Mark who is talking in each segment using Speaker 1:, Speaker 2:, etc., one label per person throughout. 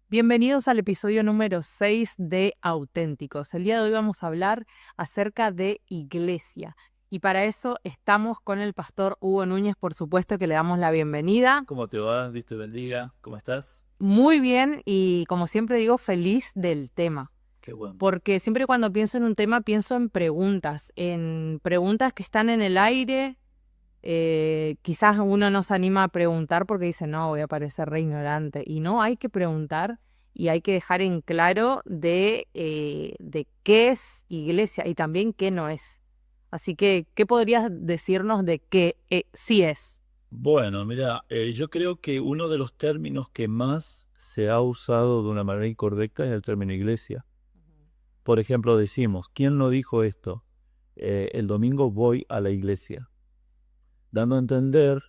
Speaker 1: Bienvenidos al episodio número 6 de Auténticos. El día de hoy vamos a hablar acerca de iglesia. Y para eso estamos con el pastor Hugo Núñez, por supuesto que le damos la bienvenida.
Speaker 2: ¿Cómo te va? Dios te bendiga. ¿Cómo estás?
Speaker 1: Muy bien y como siempre digo, feliz del tema.
Speaker 2: Qué bueno.
Speaker 1: Porque siempre cuando pienso en un tema pienso en preguntas que están en el aire. Quizás uno no se anima a preguntar porque dice, no, voy a parecer re ignorante. Y no, hay que preguntar y hay que dejar en claro de qué es iglesia y también qué no es. Así que, ¿qué podrías decirnos de qué sí es?
Speaker 2: Bueno, mira, yo creo que uno de los términos que más se ha usado de una manera incorrecta es el término iglesia. Por ejemplo, decimos, ¿quién no dijo esto? El domingo voy a la iglesia, dando a entender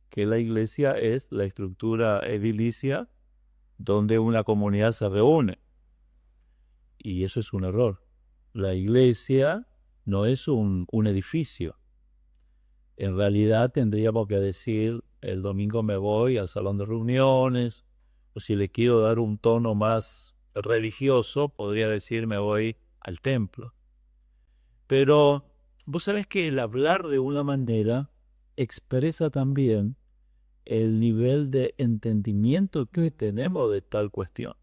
Speaker 2: que la iglesia es la estructura edilicia donde una comunidad se reúne. Y eso es un error. La iglesia no es un edificio. En realidad tendríamos que decir, el domingo me voy al salón de reuniones, o si le quiero dar un tono más religioso, podría decir me voy al templo. Pero vos sabés que el hablar de una manera expresa también el nivel de entendimiento que tenemos de tal cuestión.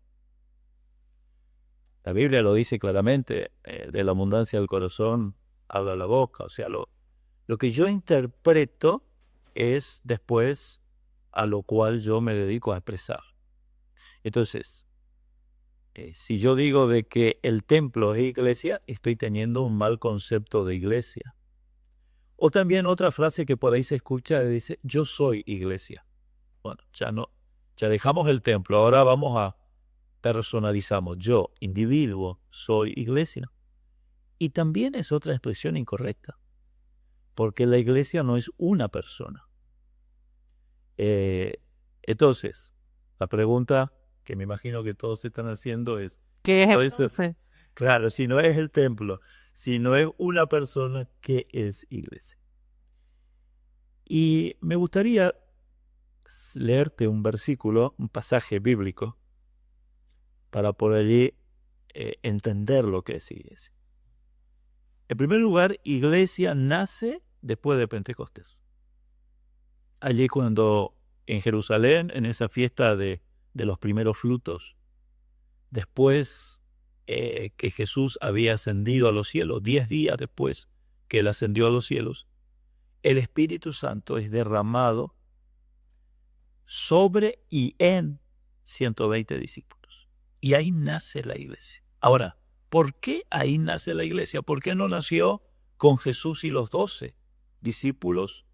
Speaker 2: La Biblia lo dice claramente, de la abundancia del corazón habla la boca, o sea, lo que yo interpreto es después a lo cual yo me dedico a expresar. Entonces, si yo digo de que el templo es iglesia, estoy teniendo un mal concepto de iglesia. O también otra frase que por ahí se escucha dice, yo soy iglesia. Bueno, ya no, ya dejamos el templo, ahora vamos a personalizamos. Yo, individuo, soy iglesia. Y también es otra expresión incorrecta, porque la iglesia no es una persona. Entonces, la pregunta que me imagino que todos se están haciendo es,
Speaker 1: ¿Qué es
Speaker 2: entonces,
Speaker 1: entonces?
Speaker 2: claro, si no es el templo, si no es una persona, ¿qué es iglesia? Y me gustaría leerte un versículo, un pasaje bíblico, para por allí entender lo que es iglesia. En primer lugar, iglesia nace después de Pentecostés. Allí cuando en Jerusalén, en esa fiesta de los primeros frutos, después que Jesús había ascendido a los cielos, 10 días después que él ascendió a los cielos, el Espíritu Santo es derramado sobre y en 120 discípulos. Y ahí nace la iglesia. Ahora, ¿por qué ahí nace la iglesia? ¿Por qué no nació con Jesús y los 12 discípulos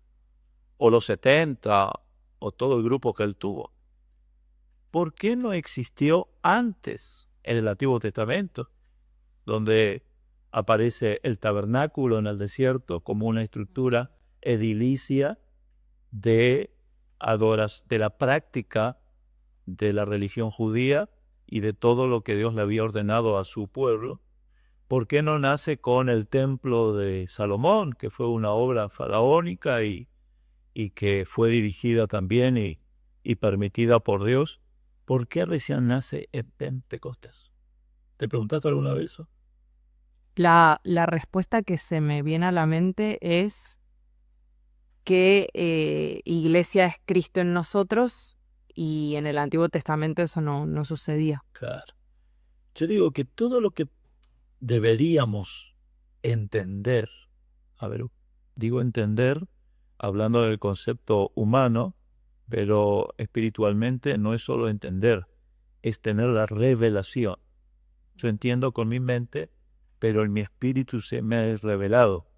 Speaker 2: o los 70 o todo el grupo que él tuvo? ¿Por qué no existió antes en el Antiguo Testamento, donde aparece el tabernáculo en el desierto como una estructura edilicia de de la práctica de la religión judía y de todo lo que Dios le había ordenado a su pueblo? ¿Por qué no nace con el templo de Salomón, que fue una obra faraónica y que fue dirigida también y permitida por Dios? ¿Por qué recién nace en Pentecostés? ¿Te preguntaste alguna vez eso?
Speaker 1: La respuesta que se me viene a la mente es que iglesia es Cristo en nosotros y en el Antiguo Testamento eso no sucedía.
Speaker 2: Claro. Yo digo que todo lo que deberíamos entender, a ver, digo entender, hablando del concepto humano, pero espiritualmente no es solo entender, es tener la revelación. Yo entiendo con mi mente, pero en mi espíritu se me es revelado.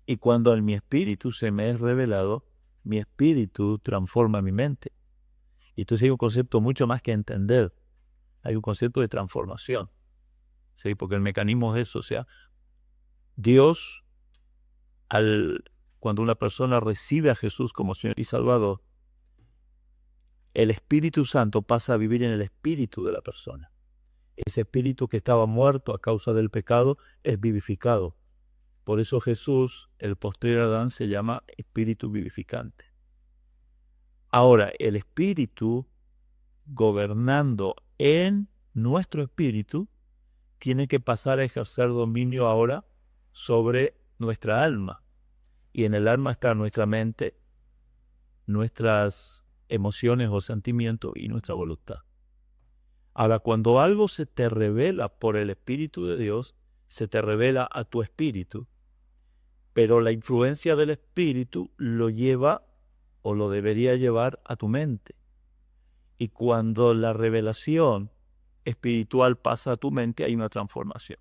Speaker 2: Y cuando en mi espíritu se me es revelado, mi espíritu transforma mi mente. Y entonces hay un concepto mucho más que entender, hay un concepto de transformación. ¿Sí? Porque el mecanismo es eso, o sea, Dios, cuando una persona recibe a Jesús como Señor y Salvador, el Espíritu Santo pasa a vivir en el espíritu de la persona. Ese espíritu que estaba muerto a causa del pecado es vivificado. Por eso Jesús, el posterior Adán, se llama espíritu vivificante. Ahora, el espíritu gobernando en nuestro espíritu tiene que pasar a ejercer dominio ahora sobre nuestra alma. Y en el alma está nuestra mente, nuestras emociones o sentimientos y nuestra voluntad. Ahora, cuando algo se te revela por el Espíritu de Dios, se te revela a tu espíritu, pero la influencia del Espíritu lo lleva o lo debería llevar a tu mente. Y cuando la revelación espiritual pasa a tu mente, hay una transformación.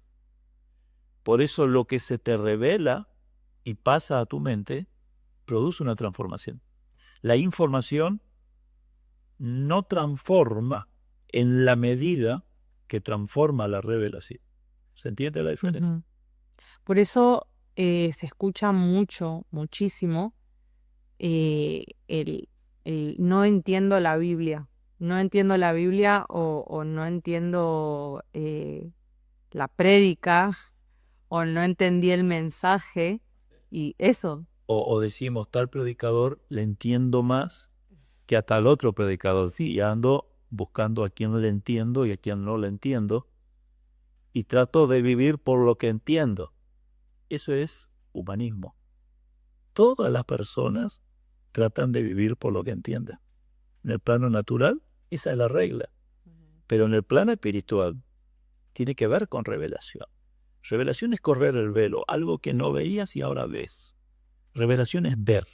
Speaker 2: Por eso lo que se te revela y pasa a tu mente produce una transformación. La información no transforma en la medida que transforma la revelación. ¿Se entiende la diferencia?
Speaker 1: Ujú. Por eso se escucha muchísimo el no entiendo la Biblia. No entiendo la Biblia o no entiendo la prédica o no entendí el mensaje y eso.
Speaker 2: O decimos, tal predicador le entiendo más que a tal otro predicador. Sí, ando buscando a quien le entiendo y a quien no le entiendo y trato de vivir por lo que entiendo. Eso es humanismo. Todas las personas tratan de vivir por lo que entienden. En el plano natural, esa es la regla. Pero en el plano espiritual, tiene que ver con revelación. Revelación es correr el velo, algo que no veías y ahora ves. Revelación es ver.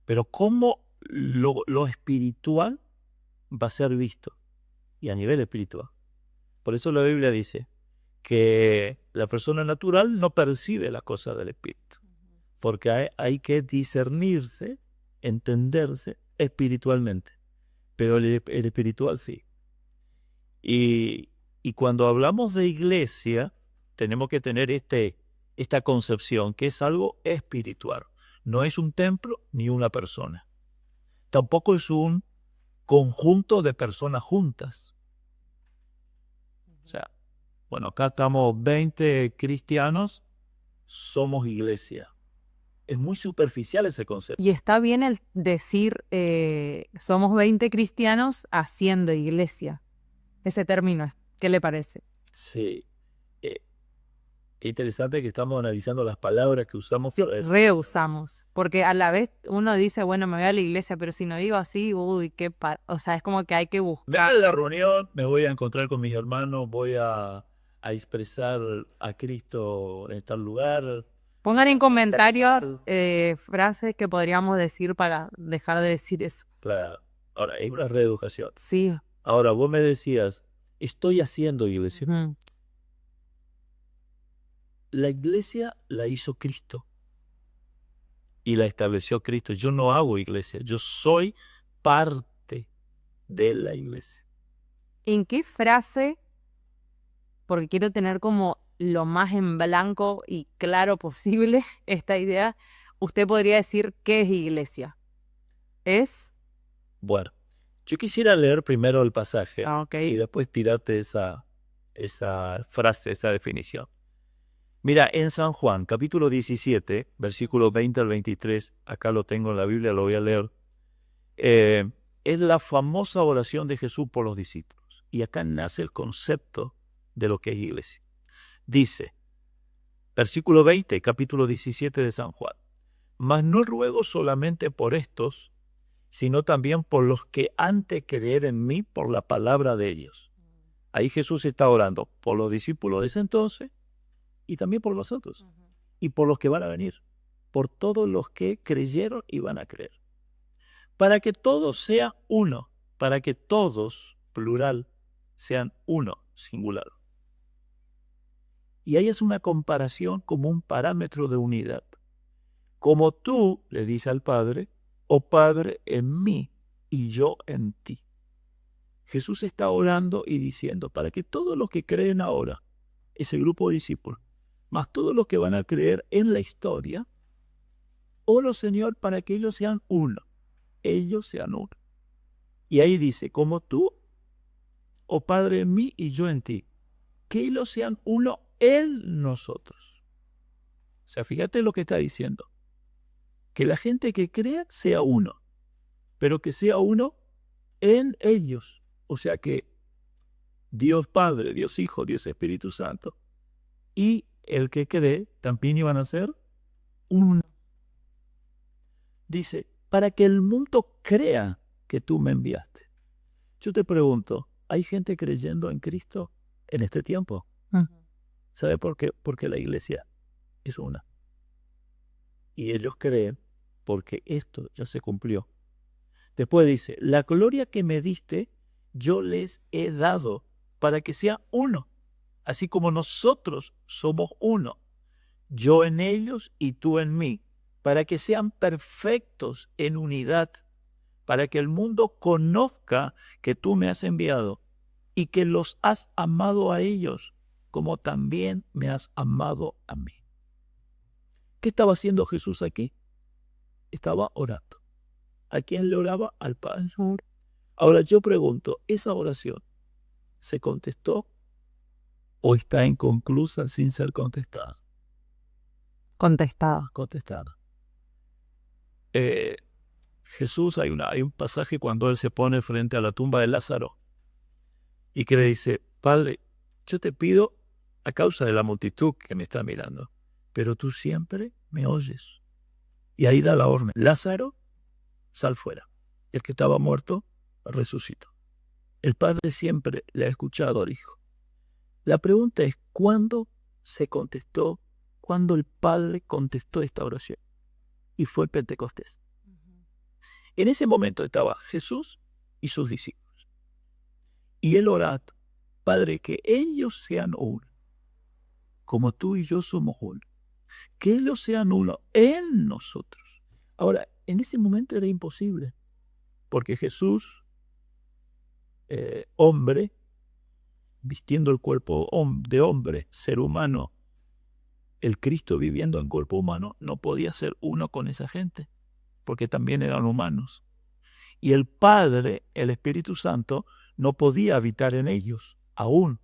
Speaker 2: Pero cómo lo espiritual va a ser visto. Y a nivel espiritual. Por eso la Biblia dice que la persona natural no percibe las cosas del espíritu. Porque hay que discernirse, entenderse espiritualmente. Pero el espiritual sí. Y cuando hablamos de iglesia, tenemos que tener esta concepción que es algo espiritual. No es un templo ni una persona. Tampoco es un conjunto de personas juntas. O sea, bueno, acá estamos 20 cristianos, somos iglesia. Es muy superficial ese concepto.
Speaker 1: Y está bien el decir somos 20 cristianos haciendo iglesia. Ese término, ¿qué le parece?
Speaker 2: Sí. Es interesante que estamos analizando las palabras que usamos.
Speaker 1: Sí,
Speaker 2: para eso.
Speaker 1: reusamos, porque a la vez uno dice, bueno, me voy a la iglesia, pero si no digo así, uy, o sea, es como que hay que buscar.
Speaker 2: A la reunión me voy a encontrar con mis hermanos, voy a expresar a Cristo en tal lugar.
Speaker 1: Pongan en comentarios frases que podríamos decir para dejar de decir eso.
Speaker 2: Claro. Ahora, es una reeducación.
Speaker 1: Sí.
Speaker 2: Ahora, vos me decías, estoy haciendo iglesia.
Speaker 1: Ujú.
Speaker 2: La iglesia la hizo Cristo y la estableció Cristo. Yo no hago iglesia, yo soy parte de la iglesia.
Speaker 1: ¿En qué frase, porque quiero tener como lo más en blanco y claro posible esta idea, usted podría decir qué es iglesia? ¿Es?
Speaker 2: Bueno, yo quisiera leer primero el pasaje
Speaker 1: Ok.
Speaker 2: y después tirarte esa frase, esa definición. Mira, en San Juan, capítulo 17, versículo 20 al 23, acá lo tengo en la Biblia, lo voy a leer, es la famosa oración de Jesús por los discípulos. Y acá nace el concepto de lo que es iglesia. Dice, versículo 20, capítulo 17 de San Juan, mas no ruego solamente por estos, sino también por los que han de creer en mí por la palabra de ellos. Ahí Jesús está orando por los discípulos de ese entonces y también por los otros. Y por los que van a venir. Por todos los que creyeron y van a creer. Para que todos sean uno. Para que todos, plural, sean uno, singular. Y ahí es una comparación como un parámetro de unidad. Como tú, le dice al Padre, oh Padre, en mí y yo en ti. Jesús está orando y diciendo, para que todos los que creen ahora, ese grupo de discípulos, más todos los que van a creer en la historia, oro Señor para que ellos sean uno. Ellos sean uno. Y ahí dice, como tú, oh Padre, en mí y yo en ti, que ellos sean uno en nosotros. O sea, fíjate lo que está diciendo. Que la gente que crea sea uno, pero que sea uno en ellos. O sea, que Dios Padre, Dios Hijo, Dios Espíritu Santo. Y el que cree también iban a ser uno. Dice, para que el mundo crea que tú me enviaste. Yo te pregunto, ¿hay gente creyendo en Cristo en este tiempo? ¿Sabe por qué? Porque la iglesia es una. Y ellos creen porque esto ya se cumplió. Después dice, la gloria que me diste, yo les he dado para que sea uno, así como nosotros somos uno, yo en ellos y tú en mí, para que sean perfectos en unidad, para que el mundo conozca que tú me has enviado y que los has amado a ellos, como también me has amado a mí. ¿Qué estaba haciendo Jesús aquí? Estaba orando. ¿A quién le oraba? Al Padre. Ahora yo pregunto, ¿esa oración se contestó o está inconclusa sin ser contestada?
Speaker 1: Contestada.
Speaker 2: Contestada. Jesús, hay un pasaje cuando él se pone frente a la tumba de Lázaro y que le dice, Padre, yo te pido a causa de la multitud que me está mirando, pero tú siempre me oyes. Y ahí da la orden, Lázaro, sal fuera. El que estaba muerto, resucitó. El Padre siempre le ha escuchado al Hijo. La pregunta es, ¿cuándo se contestó? ¿Cuándo el Padre contestó esta oración? Y fue el Pentecostés. En ese momento estaba Jesús y sus discípulos. Y él oraba, Padre, que ellos sean uno, como tú y yo somos uno. Que ellos sean uno en nosotros. Ahora, en ese momento era imposible, porque Jesús, hombre, vistiendo el cuerpo de hombre, ser humano, el Cristo viviendo en cuerpo humano, no podía ser uno con esa gente, porque también eran humanos. Y el Padre, el Espíritu Santo, no podía habitar en ellos, aún,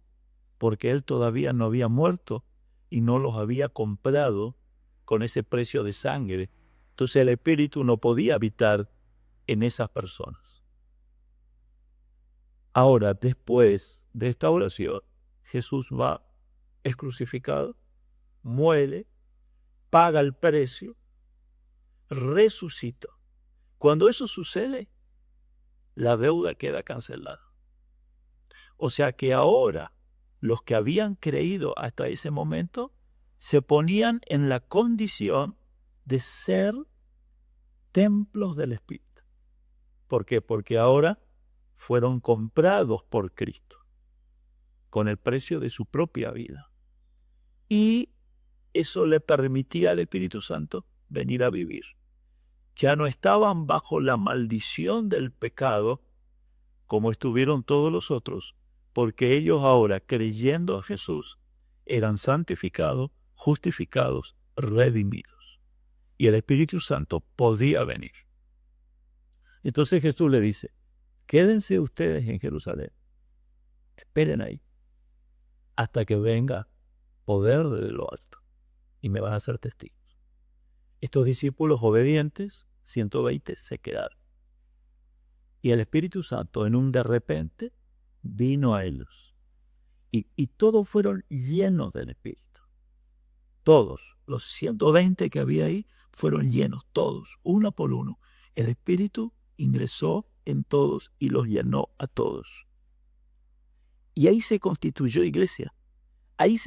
Speaker 2: porque Él todavía no había muerto y no los había comprado con ese precio de sangre. Entonces el Espíritu no podía habitar en esas personas. Ahora, después de esta oración, Jesús va, es crucificado, muere, paga el precio, resucita. Cuando eso sucede, la deuda queda cancelada. O sea que ahora los que habían creído hasta ese momento se ponían en la condición de ser templos del Espíritu. ¿Por qué? Porque ahora fueron comprados por Cristo con el precio de su propia vida. Y eso le permitía al Espíritu Santo venir a vivir. Ya no estaban bajo la maldición del pecado como estuvieron todos los otros, porque ellos ahora, creyendo a Jesús, eran santificados, justificados, redimidos. Y el Espíritu Santo podía venir. Entonces Jesús le dice, quédense ustedes en Jerusalén, esperen ahí, hasta que venga poder de lo alto, y me van a ser testigos. Estos discípulos obedientes, 120, se quedaron. Y el Espíritu Santo, en un de repente, vino a ellos. Y todos fueron llenos del Espíritu. Todos, los 120 que había ahí, fueron llenos, todos, uno por uno. El Espíritu ingresó en todos y los llenó a todos. Y ahí se constituyó iglesia. Ahí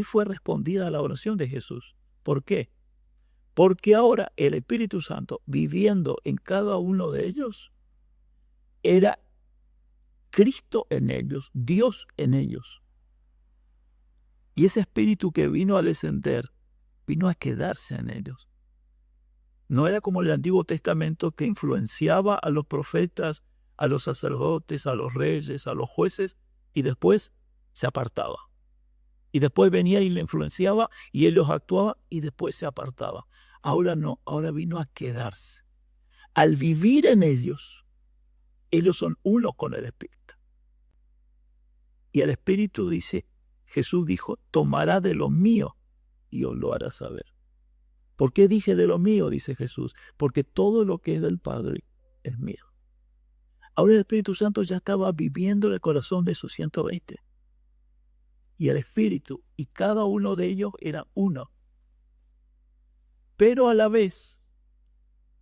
Speaker 2: fue respondida la oración de Jesús. ¿Por qué? Porque ahora el Espíritu Santo, viviendo en cada uno de ellos, era Cristo en ellos, Dios en ellos. Y ese Espíritu que vino a descender, vino a quedarse en ellos. No era como el Antiguo Testamento que influenciaba a los profetas, a los sacerdotes, a los reyes, a los jueces, y después se apartaba. Y después venía y le influenciaba y ellos actuaban y después se apartaba. Ahora no, ahora vino a quedarse. Al vivir en ellos son uno con el Espíritu. Y el Espíritu dice, Jesús dijo, tomará de lo mío y os lo hará saber. ¿Por qué dije de lo mío? Dice Jesús. Porque todo lo que es del Padre es mío. Ahora el Espíritu Santo ya estaba viviendo en el corazón de esos 120. y el Espíritu, y cada uno de ellos era uno. Pero a la vez,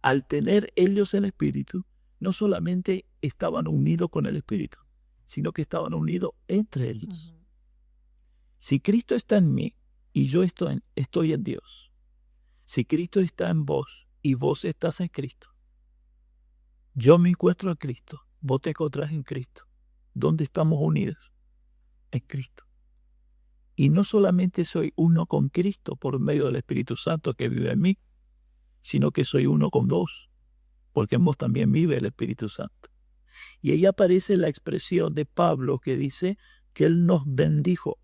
Speaker 2: al tener ellos el Espíritu, no solamente estaban unidos con el Espíritu, sino que estaban unidos entre ellos. Si Cristo está en mí y yo estoy en Dios, si Cristo está en vos y vos estás en Cristo, yo me encuentro en Cristo, vos te encontrás en Cristo. ¿Dónde estamos unidos? En Cristo. Y no solamente soy uno con Cristo por medio del Espíritu Santo que vive en mí, sino que soy uno con vos, porque en vos también vive el Espíritu Santo. Y ahí aparece la expresión de Pablo que dice que él nos bendijo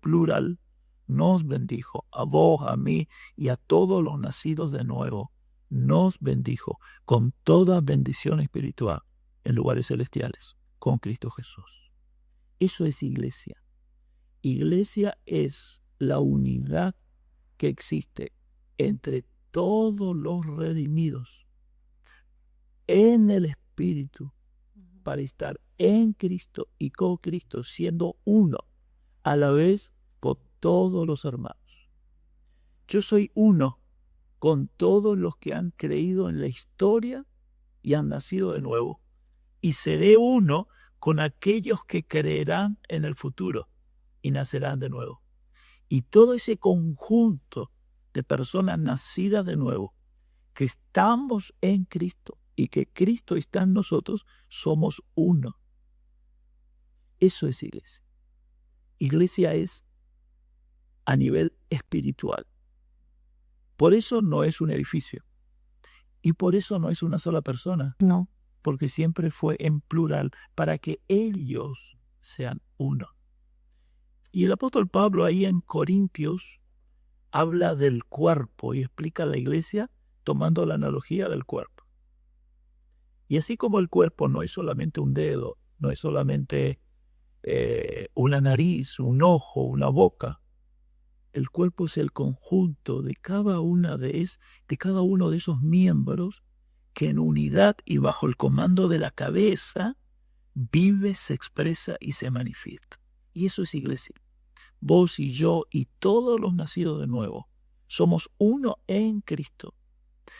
Speaker 2: plural, nos bendijo a vos, a mí y a todos los nacidos de nuevo. Nos bendijo con toda bendición espiritual en lugares celestiales, con Cristo Jesús. Eso es iglesia. Iglesia es la unidad que existe entre todos los redimidos en el Espíritu para estar en Cristo y con Cristo, siendo uno a la vez con todos los hermanos. Yo soy uno con todos los que han creído en la historia y han nacido de nuevo, y seré uno con aquellos que creerán en el futuro y nacerán de nuevo. Y todo ese conjunto de personas nacidas de nuevo, que estamos en Cristo y que Cristo está en nosotros, somos uno. Eso es iglesia. Iglesia es a nivel espiritual. Por eso no es un edificio. Y por eso no es una sola persona.
Speaker 1: No.
Speaker 2: Porque siempre fue en plural, para que ellos sean uno. Y el apóstol Pablo ahí en Corintios habla del cuerpo y explica la iglesia tomando la analogía del cuerpo. Y así como el cuerpo no es solamente un dedo, no es solamente una nariz, un ojo, una boca, el cuerpo es el conjunto de cada uno de esos miembros que en unidad y bajo el comando de la cabeza vive, se expresa y se manifiesta. Y eso es iglesia. Vos y yo y todos los nacidos de nuevo somos uno en Cristo.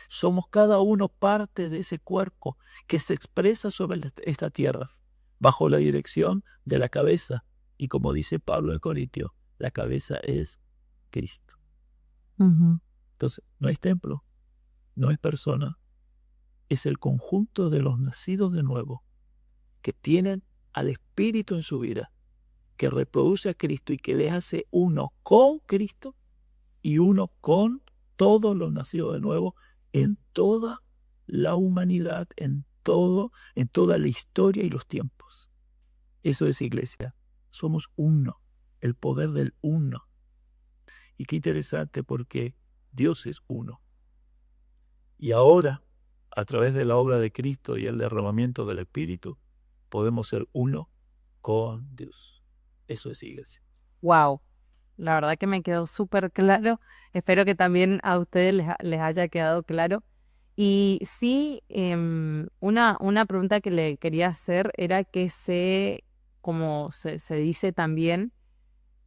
Speaker 2: Somos cada uno parte de ese cuerpo que se expresa sobre esta tierra bajo la dirección de la cabeza. Y como dice Pablo en Corintios, la cabeza es Cristo. Entonces, no es templo, no es persona, es el conjunto de los nacidos de nuevo que tienen al Espíritu en su vida, que reproduce a Cristo y que les hace uno con Cristo y uno con todos los nacidos de nuevo en toda la humanidad, en toda la historia y los tiempos. Eso es iglesia. Somos uno, el poder del uno. Y qué interesante porque Dios es uno. Y ahora, a través de la obra de Cristo y el derramamiento del Espíritu, podemos ser uno con Dios. Eso es iglesia.
Speaker 1: Wow. La verdad que me quedó súper claro. Espero que también a ustedes les haya quedado claro. Y sí, una pregunta que le quería hacer era que como se dice también,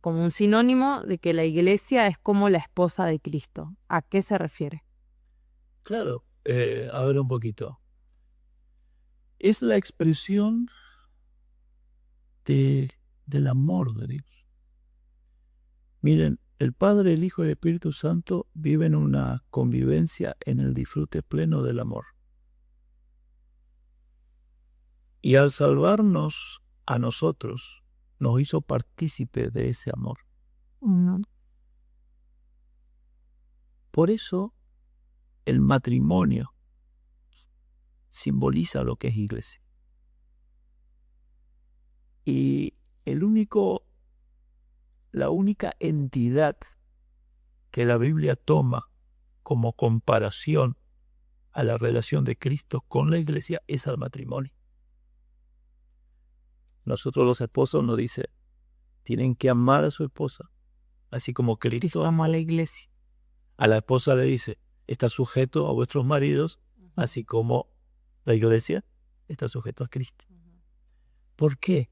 Speaker 1: como un sinónimo de que la iglesia es como la esposa de Cristo. ¿A qué se refiere?
Speaker 2: Claro, a ver un poquito. Es la expresión del amor de Dios. Miren, el Padre, el Hijo y el Espíritu Santo viven una convivencia en el disfrute pleno del amor. Y al salvarnos a nosotros, nos hizo partícipe de ese amor. Por eso, el matrimonio simboliza lo que es iglesia. Y la única entidad que la Biblia toma como comparación a la relación de Cristo con la iglesia es al matrimonio. Nosotros los esposos nos dice, tienen que amar a su esposa, así como Cristo ama a la iglesia. A la esposa le dice, está sujeto a vuestros maridos, así como la iglesia está sujeto a Cristo. ¿Por qué?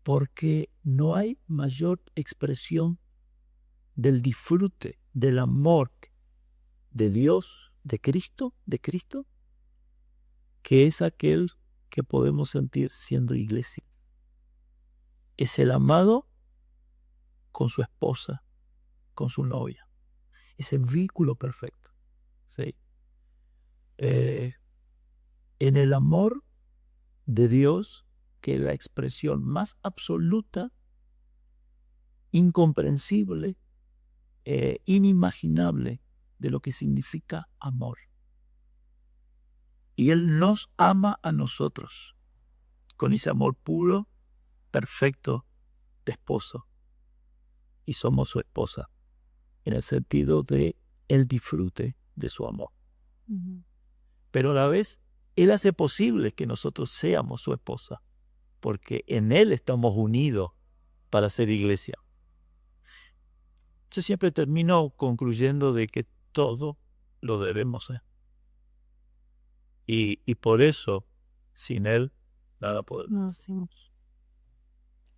Speaker 2: porque no hay mayor expresión del disfrute, del amor de Dios, de Cristo, que es aquel que podemos sentir siendo iglesia. Es el amado con su esposa, con su novia. Ese vínculo perfecto. ¿Sí? En el amor de Dios, que es la expresión más absoluta, incomprensible, inimaginable de lo que significa amor. Y Él nos ama a nosotros con ese amor puro, perfecto de esposo. Y somos su esposa, en el sentido de el disfrute de su amor. Pero a la vez, Él hace posible que nosotros seamos su esposa, porque en Él estamos unidos para ser iglesia. Yo siempre termino concluyendo de que todo lo debemos ser. Y por eso, sin Él, nada podemos hacer.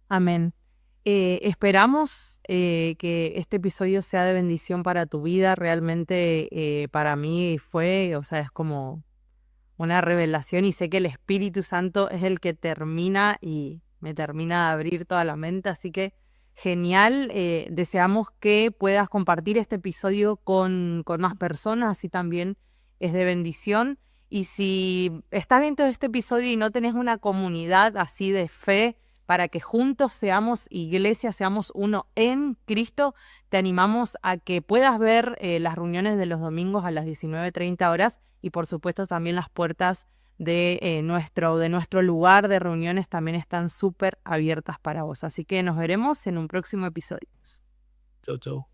Speaker 1: Amén. Esperamos que este episodio sea de bendición para tu vida. Realmente para mí fue, o sea, es como una revelación y sé que el Espíritu Santo es el que termina y me termina de abrir toda la mente. Así que genial. Deseamos que puedas compartir este episodio con más personas, así también es de bendición. Y si estás viendo este episodio y no tenés una comunidad así de fe, para que juntos seamos iglesia, seamos uno en Cristo, te animamos a que puedas ver las reuniones de los domingos a las 19:30 horas y por supuesto también las puertas de nuestro lugar de reuniones también están súper abiertas para vos. Así que nos veremos en un próximo episodio.
Speaker 2: Chau, chau.